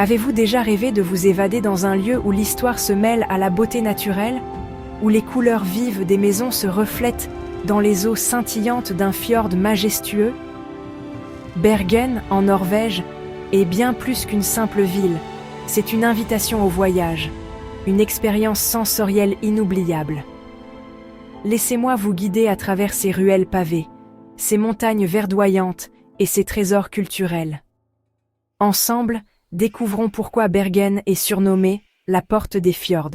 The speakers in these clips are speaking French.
Avez-vous déjà rêvé de vous évader dans un lieu où l'histoire se mêle à la beauté naturelle, où les couleurs vives des maisons se reflètent dans les eaux scintillantes d'un fjord majestueux? Bergen, en Norvège, est bien plus qu'une simple ville. C'est une invitation au voyage, une expérience sensorielle inoubliable. Laissez-moi vous guider à travers ces ruelles pavées, ces montagnes verdoyantes et ces trésors culturels. Ensemble, découvrons pourquoi Bergen est surnommée la porte des fjords.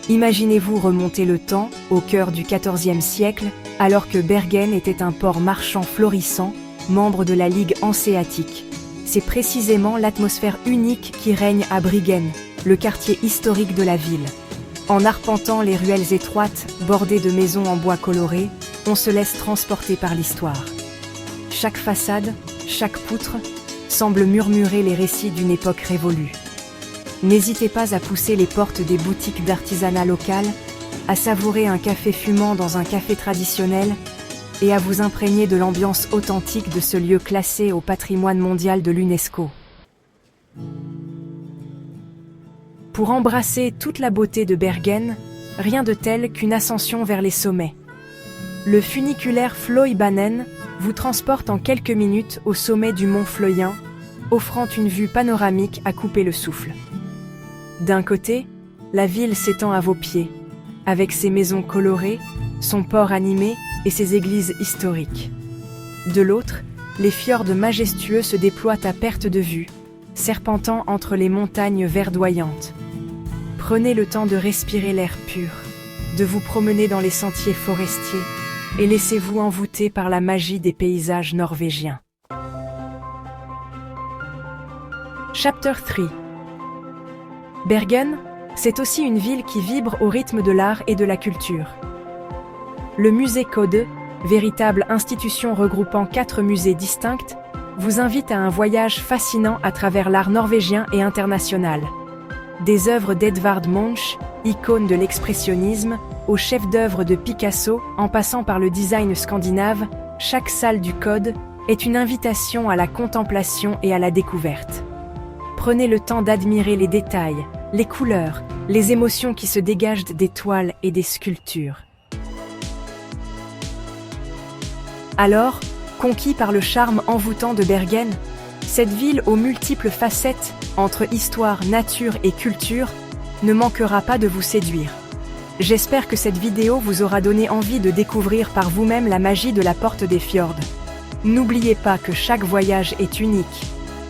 Imaginez-vous remonter le temps, au cœur du XIVe siècle, alors que Bergen était un port marchand florissant, membre de la Ligue hanséatique. C'est précisément l'atmosphère unique qui règne à Bryggen, le quartier historique de la ville. En arpentant les ruelles étroites, bordées de maisons en bois coloré, on se laisse transporter par l'histoire. Chaque façade, chaque poutre, semble murmurer les récits d'une époque révolue. N'hésitez pas à pousser les portes des boutiques d'artisanat local, à savourer un café fumant dans un café traditionnel et à vous imprégner de l'ambiance authentique de ce lieu classé au patrimoine mondial de l'UNESCO. Pour embrasser toute la beauté de Bergen, rien de tel qu'une ascension vers les sommets. Le funiculaire Fløibanen vous transporte en quelques minutes au sommet du mont Fløyen, offrant une vue panoramique à couper le souffle. D'un côté, la ville s'étend à vos pieds, avec ses maisons colorées, son port animé et ses églises historiques. De l'autre, les fjords majestueux se déploient à perte de vue, serpentant entre les montagnes verdoyantes. Prenez le temps de respirer l'air pur, de vous promener dans les sentiers forestiers et laissez-vous envoûter par la magie des paysages norvégiens. Chapter 3. Bergen, c'est aussi une ville qui vibre au rythme de l'art et de la culture. Le musée Code, véritable institution regroupant 4 musées distincts, vous invite à un voyage fascinant à travers l'art norvégien et international. Des œuvres d'Edvard Munch, icône de l'expressionnisme, aux chefs-d'œuvre de Picasso, en passant par le design scandinave, chaque salle du Code est une invitation à la contemplation et à la découverte. Prenez le temps d'admirer les détails, les couleurs, les émotions qui se dégagent des toiles et des sculptures. Alors, conquis par le charme envoûtant de Bergen, cette ville aux multiples facettes, entre histoire, nature et culture, ne manquera pas de vous séduire. J'espère que cette vidéo vous aura donné envie de découvrir par vous-même la magie de la porte des fjords. N'oubliez pas que chaque voyage est unique.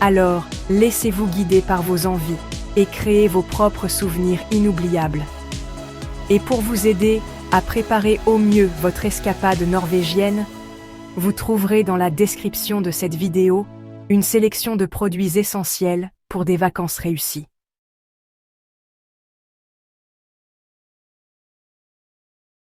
Alors, laissez-vous guider par vos envies et créez vos propres souvenirs inoubliables. Et pour vous aider à préparer au mieux votre escapade norvégienne, vous trouverez dans la description de cette vidéo une sélection de produits essentiels pour des vacances réussies.